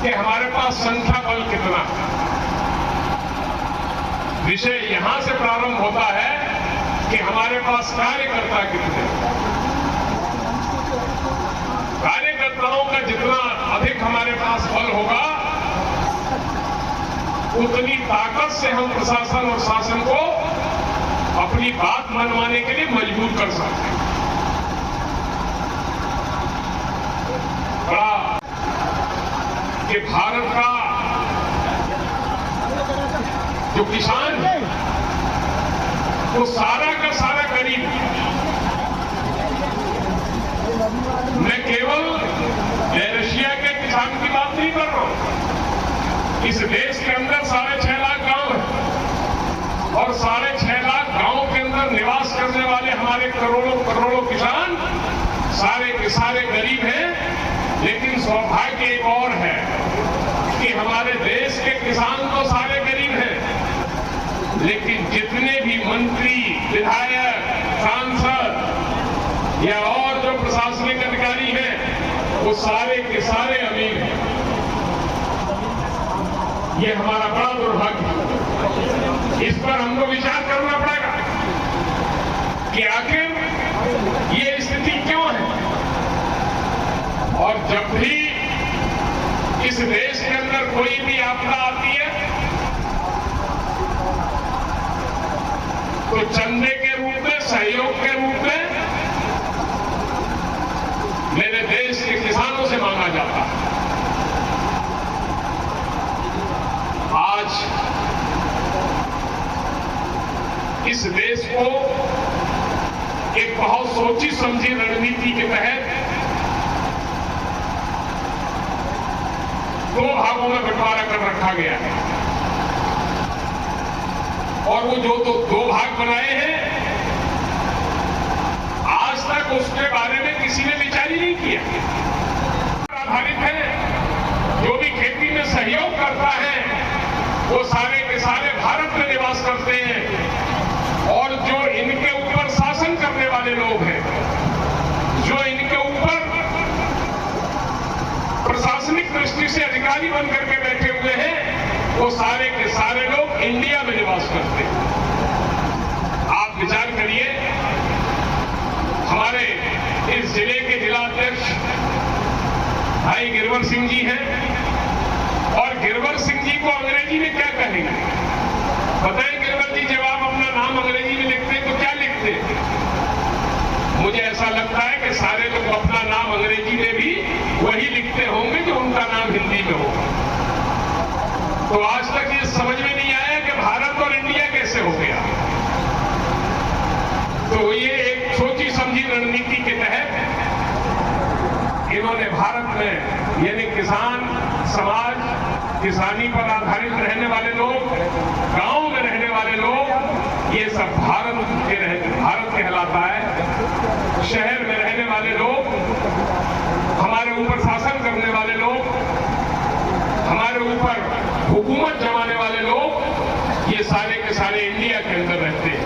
कि हमारे पास संख्या बल कितना है। विषय यहां से प्रारंभ होता है कि हमारे पास कार्यकर्ता कितने। कार्यकर्ताओं का जितना अधिक हमारे पास बल होगा, उतनी ताकत से हम प्रशासन और शासन को अपनी बात मनवाने के लिए मजबूर कर सकते हैं। बड़ा कि भारत का जो किसान है वो सारा का सारा गरीब है। मैं केवल रशिया के किसान की बात नहीं कर रहा हूं। इस देश के अंदर 6.5 लाख गांव है और 6.5 लाख गांवों के अंदर निवास करने वाले हमारे करोड़ों करोड़ों किसान सारे के सारे गरीब हैं। लेकिन सौभाग्य एक और है कि हमारे देश के किसान तो सारे गरीब हैं, लेकिन जितने भी मंत्री, विधायक, सांसद या और जो प्रशासनिक अधिकारी हैं वो सारे के सारे अमीर हैं। ये हमारा बड़ा दुर्भाग्य है। इस पर हमको विचार करना पड़ेगा कि आखिर ये स्थिति क्यों है। और जब भी इस देश के अंदर कोई भी आपदा आती है तो चंदे के रूप में, सहयोग के रूप में मेरे देश के किसानों से मांगा जाता है। आज इस देश को एक बहुत सोची समझी रणनीति के तहत 2 भागों में बंटवारा कर रखा गया है। और वो जो 2 भाग बनाए हैं, आज तक उसके बारे में किसी ने विचार ही नहीं किया। आधारित है, जो भी खेती में सहयोग करता है वो सारे के सारे भारत में निवास करते हैं। और जो इनके ऊपर शासन करने वाले लोग हैं, जो इनके ऊपर प्रशासनिक दृष्टि से अधिकारी बन करके बैठे हुए हैं, वो सारे के सारे लोग इंडिया में निवास करते हैं। आप विचार करिए, हमारे इस जिले के जिलाध्यक्ष भाई गिरवर सिंह जी हैं, और गिरवर सिंह जी को अंग्रेजी में क्या कहेंगे बताएं। गिरवर जी, जब आप अपना नाम अंग्रेजी में लिखते हैं तो क्या लिखते हैं? मुझे ऐसा लगता है कि सारे लोग अपना नाम अंग्रेजी में भी वही लिखते होंगे जो उनका नाम हिंदी में होगा। तो आज तक ये समझ में नहीं आया कि भारत और इंडिया कैसे हो गया। तो ये एक सोची समझी रणनीति के तहत इन्होंने भारत में, यानी किसान समाज, किसानी पर आधारित रहने वाले लोग, गांव में रहने वाले लोग, ये सब भारत कहलाता है। शहर में रहने वाले लोग, हमारे ऊपर शासन करने वाले लोग, हमारे ऊपर हुकूमत जमाने वाले लोग, ये सारे के सारे इंडिया के अंदर रहते हैं।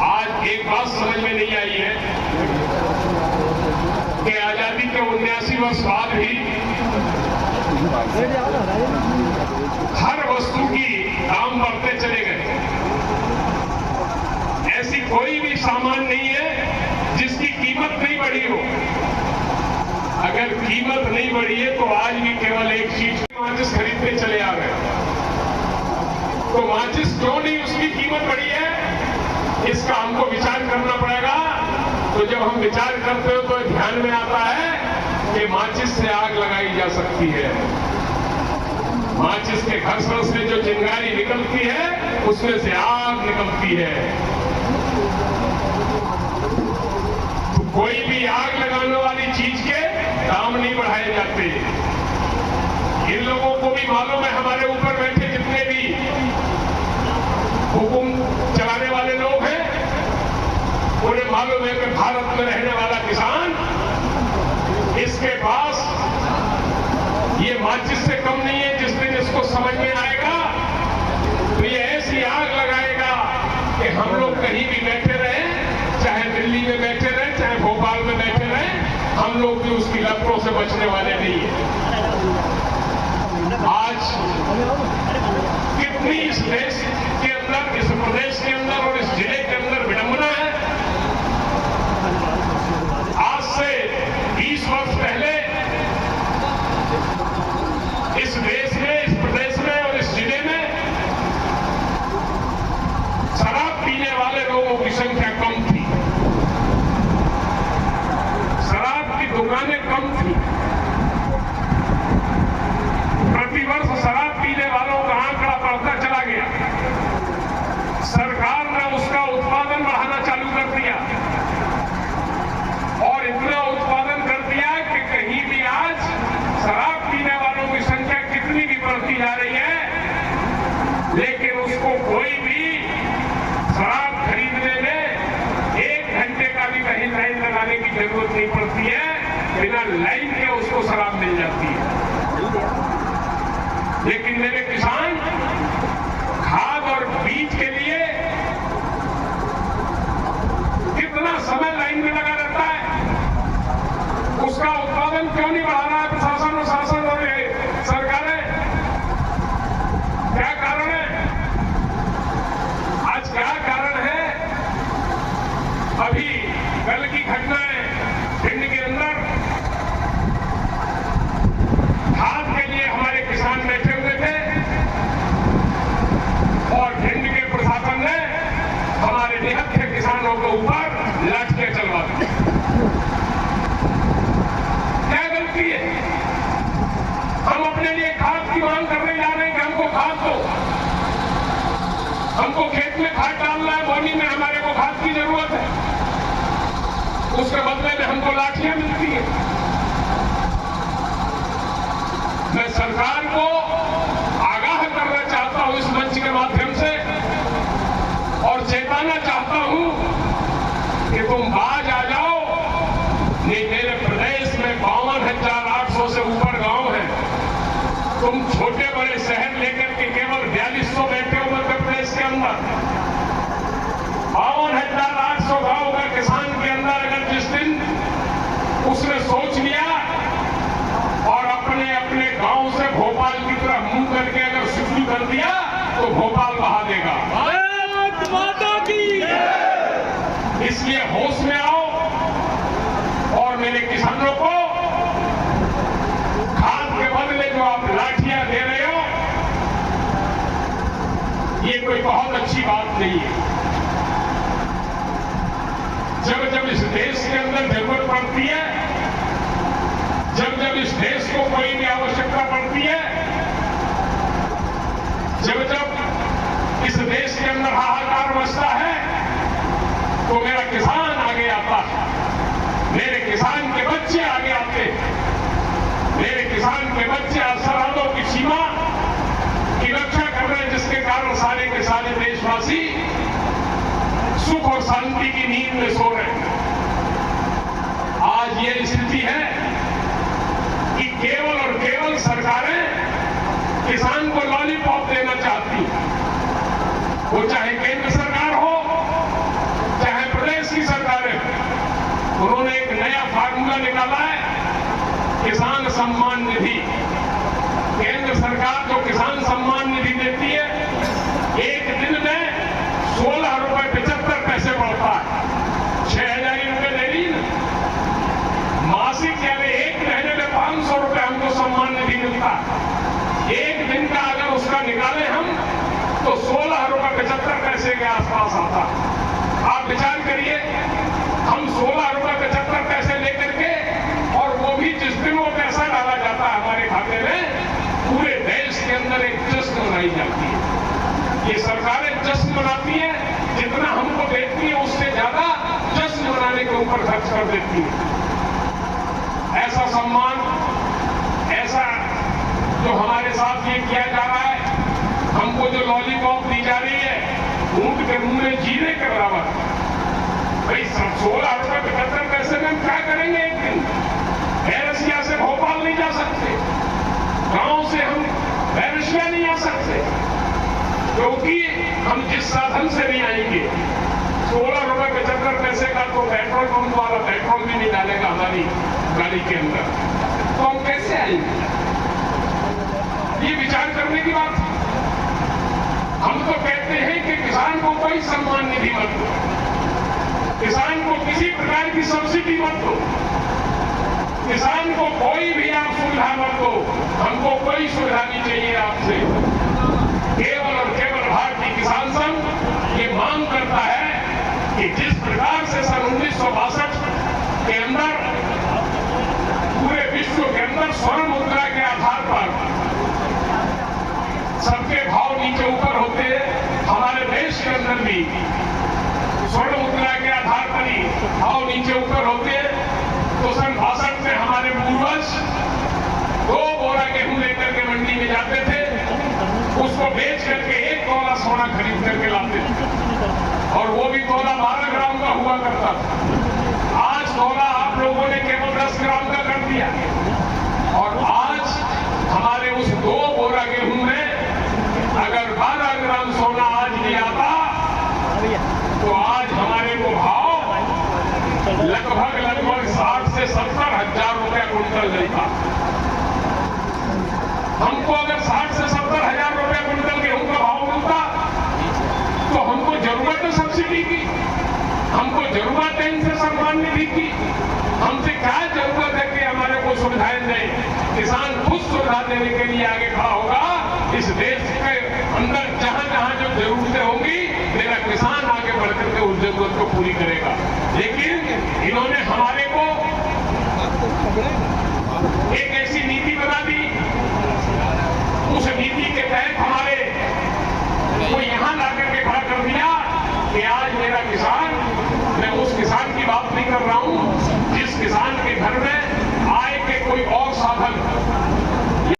आज एक बात समझ में नहीं आई है कि आजादी के 79 वर्ष बाद भी हर वस्तु की दाम बढ़ते चले गए। ऐसी कोई भी सामान नहीं है जिसकी कीमत नहीं बढ़ी हो। अगर कीमत नहीं बढ़ी है तो आज भी केवल एक चीज, माचिस खरीदते चले आ गए। तो माचिस क्यों नहीं उसकी कीमत बढ़ी है, इसका हमको विचार करना पड़ेगा। तो जब हम विचार करते हो तो ध्यान में आता है कि माचिस से आग लगाई जा सकती है। माचिस के घर्षण से जो चिंगारी निकलती है उसमें से आग निकलती है। तो कोई भी आग लगाने वाली चीज के दाम नहीं बढ़ाए जाते। इन लोगों को भी मालूम है, हमारे ऊपर बैठे जितने भी हुकुम चलाने वाले लोग हैं, उन्हें मालूम है कि भारत में रहने वाला किसान, इसके पास ये माचिस से कम नहीं है। जिस दिन इसको समझ में आएगा तो ये ऐसी आग लगाएगा कि हम लोग कहीं भी बैठे रहे, चाहे दिल्ली में बैठे रहे, चाहे भोपाल में बैठे रहे, हम लोग भी उसकी लपटों से बचने वाले नहीं है। आज कितनी इस देश के अंदर, इस प्रदेश के अंदर और इस जिले के अंदर विडंबना है। आज से 20 वर्ष पहले इस देश में, इस प्रदेश में और इस जिले में शराब पीने वाले लोगों की संख्या कम थी, शराब की दुकानें कम थी। प्रतिवर्ष शराब पीने वालों का आंकड़ा बढ़ता चला गया। सरकार ने उसका उत्पादन बढ़ाना चालू कर दिया और इतना उत्पादन कर दिया कि कहीं भी आज शराब पीने वालों की संख्या कितनी भी बढ़ती जा रही है, लेकिन उसको कोई भी शराब खरीदने में 1 घंटे का भी कहीं लाइन लगाने की जरूरत नहीं पड़ती है। बिना लाइन के उसको शराब मिल जाती है। लेकिन मेरे किसान खाद और बीज के लिए कितना समय लाइन में लगा रहता है, उसका उत्पादन क्यों नहीं बढ़ा रहा है प्रशासन और शासन और सरकारें? क्या कारण है? आज क्या कारण है? अभी कल की घटना है, भिंड के अंदर खाद के लिए हमारे किसान बैठे हुए थे और भिंड के प्रशासन ने हमारे निहत्थे किसानों के ऊपर लाठियां चलवा दी। क्या गलती है? हम अपने लिए खाद की मांग करने जा रहे हैं कि हमको खाद दो, हमको खेत में खाद डालना है, बोनी में हमारे को खाद की जरूरत है, उसके बदले में हमको लाठियां मिलती है। मैं सरकार को आगाह करना चाहता हूं इस मंच के माध्यम से और चेताना चाहता हूं कि तुम बाज आ जाओ। नहीं, मेरे प्रदेश में 52,800 से ऊपर गांव हैं। तुम छोटे बड़े शहर लेकर के केवल 4200 बैठे हो मध्य प्रदेश के अंदर। 52,800 गांव का किसान के अंदर अगर जिस दिन उसने सोच लिया और अपने अपने गांव से भोपाल की तरफ मुंह करके अगर शुरू कर दिया तो भोपाल बहा देगा। भारत माता की। इसलिए होश में आओ और मेरे किसानों को खाद के बदले जो आप लाठियां दे रहे हो, ये कोई बहुत अच्छी बात नहीं है। जब जब इस देश के अंदर जरूरत पड़ती है, जब जब इस देश को कोई भी आवश्यकता पड़ती है, जब जब इस देश के अंदर हाहाकार मचता है, तो मेरा किसान आगे आता है, मेरे किसान के बच्चे आगे आते हैं, मेरे किसान के बच्चे सरहदों की सीमा की रक्षा कर रहे हैं, जिसके कारण सारे के सारे देशवासी सुख और शांति की नींद में सो रहे हैं। आज ये स्थिति है कि केवल और केवल सरकारें किसान को लॉलीपॉप देना चाहती हैं, वो चाहे केंद्र सरकार हो चाहे प्रदेश की सरकारें। उन्होंने एक नया फार्मूला निकाला है, किसान सम्मान निधि। केंद्र सरकार जो किसान सम्मान निधि देती है, एक दिन में 16 रुपए 75 पैसे पड़ता है। 6,000 रुपए दे रही ना, मासिक यानी एक महीने में 500 रुपए हमको सम्मान निधि मिलता है। एक दिन का अगर उसका निकालें हम तो 16 रुपए 75 पैसे के आसपास आता है। आप विचार करिए, हम 16 रुपए 75 पैसे लेकर के, और वो भी जिस दिन वो पैसा डाला जाता है हमारे खाते में, पूरे देश के अंदर एक जश्न मनाई जाती है। ये सरकारें जश्न मनाती हैं, जितना हमको देती है उससे ज्यादा जश्न मनाने के ऊपर खर्च कर देती है। ऐसा सम्मान, ऐसा जो हमारे साथ ये किया जा रहा है, हमको जो लॉलीपॉप दी जा रही है, ऊंट के मुंह में जीने के बराबर। भाई 16 रुपए 75 पैसे में हम क्या करेंगे एक दिन? बैरसिया से भोपाल नहीं जा सकते, गांव से हम बैरसिया नहीं आ सकते, क्योंकि हम जिस साधन से नहीं आएंगे, 16 रुपए 75 पैसे का तो पेट्रोल पंप वाला पेट्रोल भी नहीं डालेगा हमारी गाड़ी के अंदर, तो हम कैसे आएंगे? ये विचार करने की बात है। हम तो कहते हैं कि किसान को कोई सम्मान निधि मत दो, किसान को किसी प्रकार की सब्सिडी मत दो, किसान को कोई भी आप सुविधा मत दो, हमको कोई सुविधा नहीं चाहिए आपसे। केवल और केवल भारतीय किसान संघ ये मांग करता है कि जिस प्रकार से सन 1962 के अंदर पूरे विश्व के अंदर स्वर्ण मुद्रा के आधार पर सबके भाव नीचे ऊपर होते, हमारे देश के अंदर भी स्वर्ण मुद्रा के आधार पर ही भाव नीचे ऊपर होते, तो सन 62 में हमारे पूर्वज 2 बोरा गेहूं लेकर के मंडी में जाते थे, उसको बेच करके 1 तोला सोना खरीद करके लाते थे, और वो भी तोला 12 ग्राम का हुआ करता था। आज तोला आप लोगों ने केवल 10 ग्राम का कर दिया, और आज हमारे उस 2 बोरा गेहूं में अगर 12 ग्राम सोना आज भी आता तो आज हमारे को भाव लगभग 60 से 70 हजार रुपया कुंटल मिलता। हमको अगर 60 से 70 हजार रुपया कुंटल गेहूं का भाव मिलता तो हमको जरूरत है सब्सिडी की, हमको जरूरत है इनसे सम्मान निधि की, हमसे क्या जरूरत है कि हमारे को सुविधाएं दें। किसान खुद सुविधा देने के लिए आगे खड़ा होगा। इस देश के अंदर जहां जहां जो जरूरतें होंगी मेरा किसान आगे बढ़कर के उस जरूरत को पूरी करेगा। लेकिन इन्होंने हमारे को एक ऐसी नीति बना दी, उस नीति के तहत हमारे को यहां लाकर के खड़ा कर दिया कि आज मेरा किसान, मैं उस किसान की बात नहीं कर रहा हूं जिस किसान के घर में आय के कोई और साधन